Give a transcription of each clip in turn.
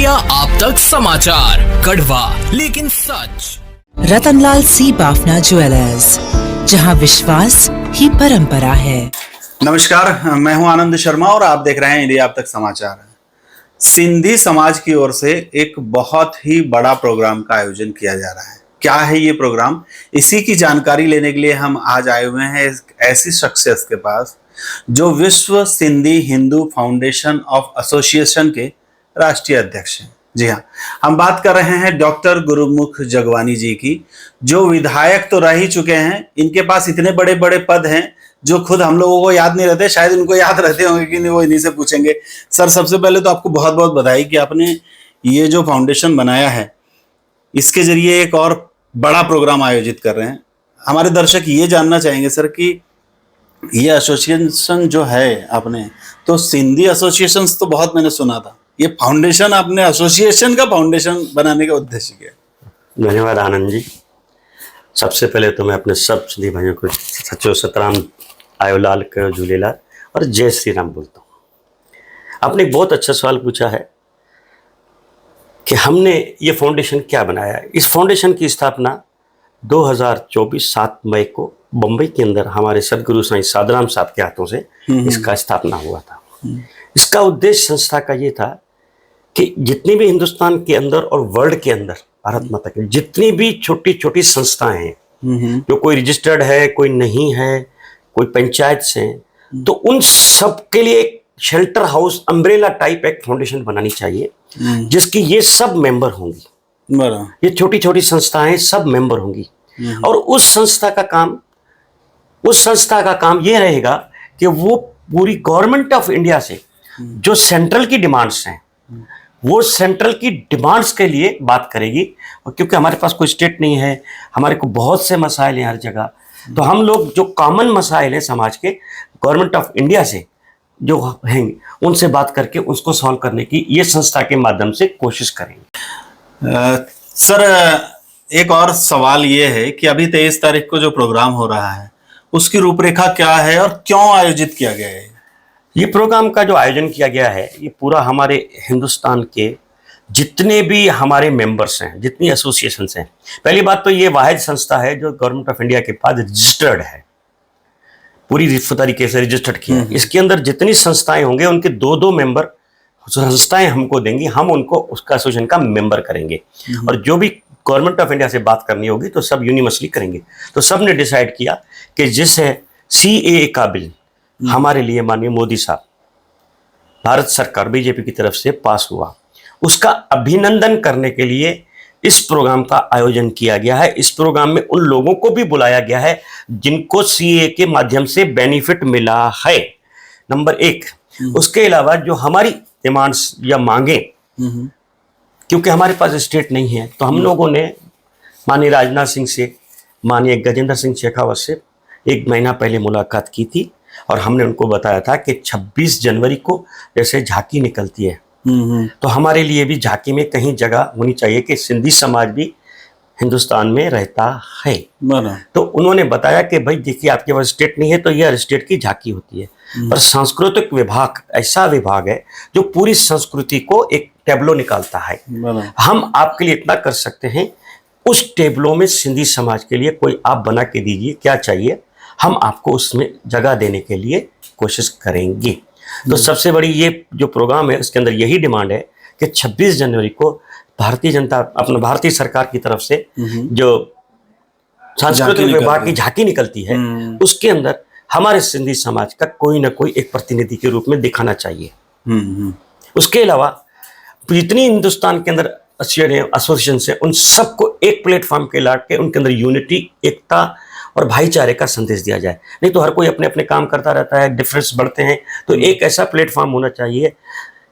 India आप तक समाचार, कड़वा लेकिन सच। रतनलाल सी बाफना ज्वेलर्स, जहां विश्वास ही परंपरा है। नमस्कार, मैं हूं आनंद शर्मा और आप देख रहे हैं इंडिया अब तक समाचार। सिंधी समाज की ओर से एक बहुत ही बड़ा प्रोग्राम का आयोजन किया जा रहा है। क्या है ये प्रोग्राम, इसी की जानकारी लेने के लिए हम आज आए हुए हैं ऐसी शख्सियत के पास जो विश्व Sindhi Hindu foundation of association के राष्ट्रीय अध्यक्ष हैं। जी हाँ, हम बात कर रहे हैं डॉक्टर गुरुमुख जगवानी जी की, जो विधायक तो रह ही चुके हैं। इनके पास इतने बड़े बड़े पद हैं जो खुद हम लोगों को याद नहीं रहते, शायद उनको याद रहते होंगे कि नहीं, वो इन्हीं से पूछेंगे। सर, सबसे पहले तो आपको बहुत बहुत बधाई कि आपने ये जो फाउंडेशन बनाया है, इसके जरिए एक और बड़ा प्रोग्राम आयोजित कर रहे हैं। हमारे दर्शक ये जानना चाहेंगे सर कि ये एसोसिएशन जो है आपने, तो सिंधी एसोसिएशन तो बहुत मैंने सुना था, ये फाउंडेशन आपने एसोसिएशन का फाउंडेशन बनाने का उद्देश्य क्या? धन्यवाद आनंद जी। सबसे पहले तो मैं अपने सब सिंधी भाइयों को सचो सतराम आयोलाल कयो झूलेलाल और जय श्री राम बोलता हूँ। आपने एक बहुत अच्छा सवाल पूछा है कि हमने ये फाउंडेशन क्या बनाया है। इस फाउंडेशन की स्थापना 2024 7 मई को बम्बई के अंदर हमारे सदगुरु साईं साधुराम साहब के हाथों से इसका स्थापना हुआ था। इसका उद्देश्य संस्था का ये था कि जितनी भी हिंदुस्तान के अंदर और वर्ल्ड के अंदर भारत माता की जितनी भी छोटी छोटी संस्थाएं हैं, जो कोई रजिस्टर्ड है, कोई नहीं है, कोई पंचायत से हैं, तो उन सब के लिए एक शेल्टर हाउस अम्ब्रेला टाइप एक फाउंडेशन बनानी चाहिए जिसकी ये सब मेंबर होंगी। ये छोटी छोटी संस्थाएं सब मेंबर होंगी और उस संस्था का काम ये रहेगा कि वो पूरी गवर्नमेंट ऑफ इंडिया से जो सेंट्रल की डिमांड्स हैं, वो सेंट्रल की डिमांड्स के लिए बात करेगी। और क्योंकि हमारे पास कोई स्टेट नहीं है, हमारे को बहुत से मसाइल हैं हर जगह, तो हम लोग जो कॉमन मसाइल हैं समाज के, गवर्नमेंट ऑफ इंडिया से जो हैं उनसे बात करके उसको सॉल्व करने की ये संस्था के माध्यम से कोशिश करेंगे। सर, एक और सवाल ये है कि अभी 23 तारीख को जो प्रोग्राम हो रहा है उसकी रूपरेखा क्या है और क्यों आयोजित किया गया है? ये प्रोग्राम का जो आयोजन किया गया है, ये पूरा हमारे हिंदुस्तान के जितने भी हमारे मेंबर्स हैं, जितनी एसोसिएशंस हैं। पहली बात तो ये वाहिद संस्था है जो गवर्नमेंट ऑफ इंडिया के पास रजिस्टर्ड है, पूरी तरीके से रजिस्टर्ड किया है। इसके अंदर जितनी संस्थाएं होंगे उनके 2-2 मेंबर संस्थाएं हमको देंगी, हम उनको उसका एसोसिएशन का मेंबर करेंगे। और जो भी गवर्नमेंट ऑफ इंडिया से बात करनी होगी तो सब यूनिवर्सली करेंगे। तो सब ने डिसाइड किया कि जिस CAA का बिल हमारे लिए माननीय मोदी साहब, भारत सरकार बीजेपी की तरफ से पास हुआ, उसका अभिनंदन करने के लिए इस प्रोग्राम का आयोजन किया गया है। इस प्रोग्राम में उन लोगों को भी बुलाया गया है जिनको CAA के माध्यम से बेनिफिट मिला है, नंबर 1। उसके अलावा जो हमारी डिमांड्स या मांगे, क्योंकि हमारे पास स्टेट नहीं है, तो हम लोगों ने माननीय राजनाथ सिंह से, माननीय गजेंद्र सिंह शेखावत से 1 महीना पहले मुलाकात की थी और हमने उनको बताया था कि 26 जनवरी को जैसे झांकी निकलती है, तो हमारे लिए भी झांकी में कहीं जगह होनी चाहिए कि सिंधी समाज भी हिंदुस्तान में रहता है। तो उन्होंने बताया कि भाई देखिए, आपके पास स्टेट नहीं है तो यह स्टेट की झांकी होती है, पर सांस्कृतिक विभाग ऐसा विभाग है जो पूरी संस्कृति को एक टेबलो निकालता है। हम आपके लिए इतना कर सकते हैं, उस टेबलो में सिंधी समाज के लिए कोई आप बना के दीजिए, क्या चाहिए, हम आपको उसमें जगह देने के लिए कोशिश करेंगे। तो सबसे बड़ी ये जो प्रोग्राम है उसके अंदर यही डिमांड है कि 26 जनवरी को भारतीय सरकार की तरफ से जो सांस्कृतिक विभाग की झांकी निकलती है, उसके अंदर हमारे सिंधी समाज का कोई ना कोई एक प्रतिनिधि के रूप में दिखाना चाहिए। उसके अलावा जितनी हिंदुस्तान के अंदर एसोसिएशन से उन सबको एक प्लेटफॉर्म के ला के उनके अंदर यूनिटी, एकता और भाईचारे का संदेश दिया जाए। नहीं तो हर कोई अपने अपने काम करता रहता है, डिफरेंस बढ़ते हैं। तो एक ऐसा प्लेटफॉर्म होना चाहिए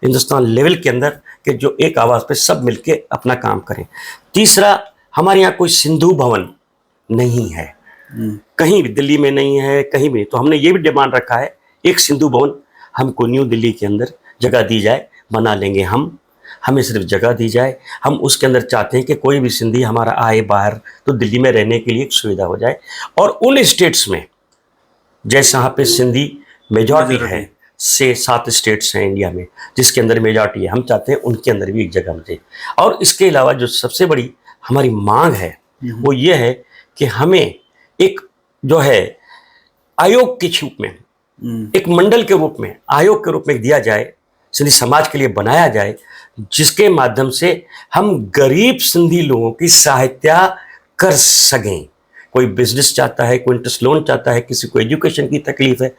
हिंदुस्तान लेवल के अंदर कि जो एक आवाज़ पे सब मिलके अपना काम करें। तीसरा, हमारे यहाँ कोई सिंधु भवन नहीं है, कहीं भी दिल्ली में नहीं है, कहीं भी। तो हमने ये भी डिमांड रखा है, एक सिंधु भवन हमको न्यू दिल्ली के अंदर जगह दी जाए, बना लेंगे हम, हमें सिर्फ जगह दी जाए। हम उसके अंदर चाहते हैं कि कोई भी सिंधी हमारा आए बाहर तो दिल्ली में रहने के लिए एक सुविधा हो जाए। और उन स्टेट्स में जैसे यहाँ पे सिंधी मेजॉरिटी है, से 7 स्टेट्स हैं इंडिया में जिसके अंदर मेजॉरिटी है, हम चाहते हैं उनके अंदर भी एक जगह मिले। और इसके अलावा जो सबसे बड़ी हमारी मांग है वो ये है कि हमें एक जो है आयोग के रूप में, एक मंडल के रूप में, आयोग के रूप में दिया जाए, सिंधी समाज के लिए बनाया जाए, जिसके माध्यम से हम गरीब सिंधी लोगों की सहायता कर सकें। कोई बिजनेस चाहता है, कोई इंटरेस्ट लोन चाहता है, किसी को एजुकेशन की तकलीफ है,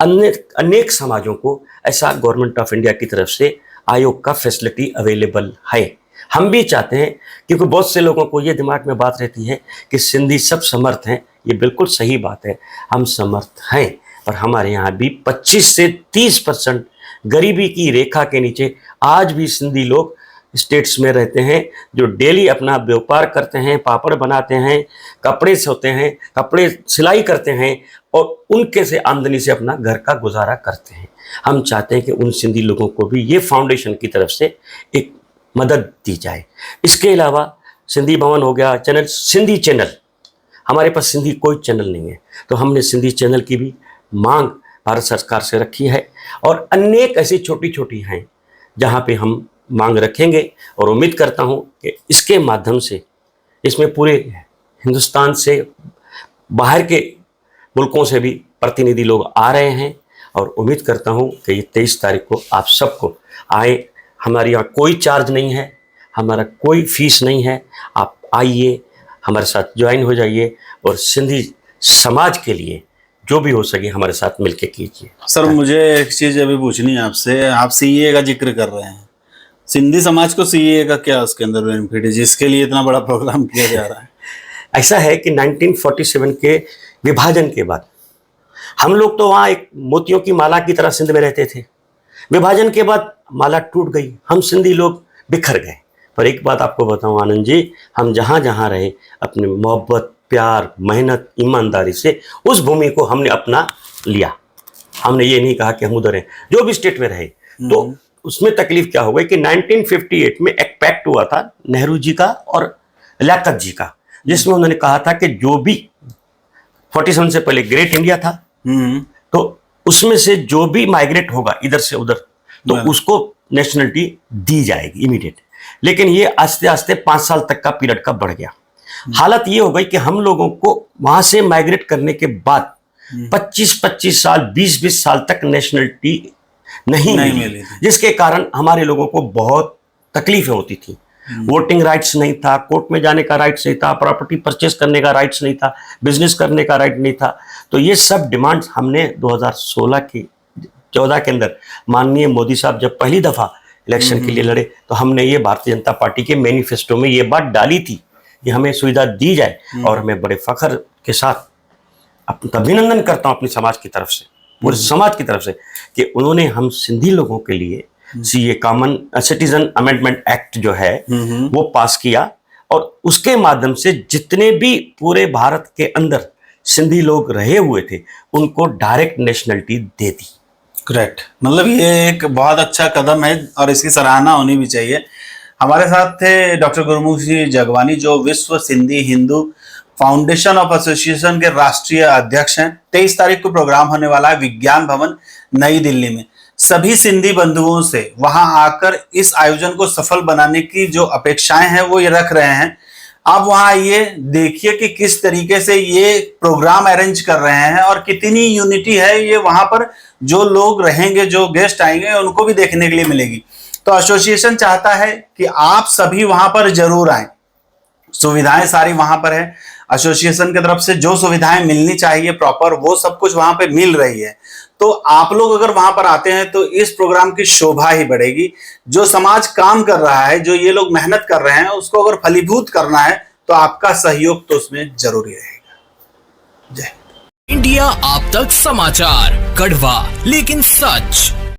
अनेक समाजों को ऐसा गवर्नमेंट ऑफ इंडिया की तरफ से आयोग का फैसिलिटी अवेलेबल है। हम भी चाहते हैं, क्योंकि बहुत से लोगों को ये दिमाग में बात रहती है कि सिंधी सब समर्थ हैं। ये बिल्कुल सही बात है, हम समर्थ हैं, और हमारे यहाँ भी 25 से 30% गरीबी की रेखा के नीचे आज भी सिंधी लोग स्टेट्स में रहते हैं, जो डेली अपना व्यापार करते हैं, पापड़ बनाते हैं, कपड़े सोते हैं, कपड़े सिलाई करते हैं, और उनके से आमदनी से अपना घर का गुजारा करते हैं। हम चाहते हैं कि उन सिंधी लोगों को भी ये फाउंडेशन की तरफ से एक मदद दी जाए। इसके अलावा सिंधी भवन हो गया, चैनल, सिंधी चैनल, हमारे पास सिंधी कोई चैनल नहीं है, तो हमने सिंधी चैनल की भी मांग भारत सरकार से रखी है, और अनेक ऐसी छोटी छोटी हैं जहाँ पे हम मांग रखेंगे, और उम्मीद करता हूँ कि इसके माध्यम से इसमें पूरे हिंदुस्तान से, बाहर के मुल्कों से भी प्रतिनिधि लोग आ रहे हैं, और उम्मीद करता हूँ कि ये 23 तारीख को आप सबको आए। हमारे यहाँ कोई चार्ज नहीं है, हमारा कोई फीस नहीं है, आप आइए, हमारे साथ ज्वाइन हो जाइए, और सिंधी समाज के लिए जो भी हो सके हमारे साथ मिलके कीजिए। सर, मुझे एक चीज़ अभी पूछनी है आपसे। आप सीए का जिक्र कर रहे हैं, सिंधी समाज को सीए का क्या उसके अंदर बेनिफिट है जिसके लिए इतना बड़ा प्रोग्राम किया जा रहा है? ऐसा है कि 1947 के विभाजन के बाद हम लोग तो वहाँ एक मोतियों की माला की तरह सिंध में रहते थे। विभाजन के बाद माला टूट गई, हम सिंधी लोग बिखर गए। पर एक बात आपको बताऊं आनंद जी, हम जहाँ जहाँ रहे अपने मोहब्बत, प्यार, मेहनत, ईमानदारी से उस भूमि को हमने अपना लिया। हमने ये नहीं कहा कि हम उधर हैं, जो भी स्टेट में रहे। तो उसमें तकलीफ क्या हो गई कि 1958 में एक पैक्ट हुआ था नेहरू जी का और लियाकत जी का, जिसमें उन्होंने कहा था कि जो भी 47 से पहले ग्रेट इंडिया था, तो उसमें से जो भी माइग्रेट होगा इधर से उधर, तो उसको नेशनलिटी दी जाएगी इमीडिएट। लेकिन ये आस्ते आस्ते 5 साल तक का पीरियड का बढ़ गया। हालत ये हो गई कि हम लोगों को वहां से माइग्रेट करने के बाद 25-25 साल, 20-20 साल तक नेशनलिटी नहीं मिली, जिसके कारण हमारे लोगों को बहुत तकलीफें होती थी। वोटिंग राइट्स नहीं था, कोर्ट में जाने का राइट्स नहीं था, प्रॉपर्टी परचेस करने का राइट्स नहीं था, बिजनेस करने का राइट नहीं था। तो ये सब डिमांड्स हमने 2014 के अंदर माननीय मोदी साहब जब पहली दफा इलेक्शन के लिए लड़े, तो हमने ये भारतीय जनता पार्टी के मैनिफेस्टो में ये बात डाली थी कि हमें सुविधा दी जाए। और मैं बड़े फख्र के साथ अभिनंदन करता हूँ अपनी समाज की तरफ से, पूरे समाज की तरफ से, कि उन्होंने हम सिंधी लोगों के लिए CA common citizen amendment act जो है वो पास किया, और उसके माध्यम से जितने भी पूरे भारत के अंदर सिंधी लोग रहे हुए थे उनको डायरेक्ट नेशनलिटी दे दी। करेक्ट, मतलब ये एक बहुत अच्छा कदम है और इसकी सराहना होनी भी चाहिए। हमारे साथ थे डॉक्टर गुरमुखी जगवानी, जो विश्व Sindhi Hindu foundation of association के राष्ट्रीय अध्यक्ष हैं। 23 तारीख को प्रोग्राम होने वाला है विज्ञान भवन नई दिल्ली में। सभी सिंधी बंधुओं से वहां आकर इस आयोजन को सफल बनाने की जो अपेक्षाएं हैं वो ये रख रहे हैं। आप वहां आइए, देखिए कि किस तरीके से ये प्रोग्राम अरेंज कर रहे हैं और कितनी यूनिटी है ये वहां पर। जो लोग रहेंगे, जो गेस्ट आएंगे, उनको भी देखने के लिए मिलेगी। तो एसोसिएशन चाहता है कि आप सभी वहां पर जरूर आए। सुविधाएं सारी वहां पर है, एसोसिएशन की तरफ से जो सुविधाएं मिलनी चाहिए प्रॉपर, वो सब कुछ वहां पे मिल रही है। तो आप लोग अगर वहां पर आते हैं तो इस प्रोग्राम की शोभा ही बढ़ेगी। जो समाज काम कर रहा है, जो ये लोग मेहनत कर रहे हैं, उसको अगर फलीभूत करना है तो आपका सहयोग तो उसमें जरूरी रहेगा। जय इंडिया आप तक समाचार, कड़वा लेकिन सच।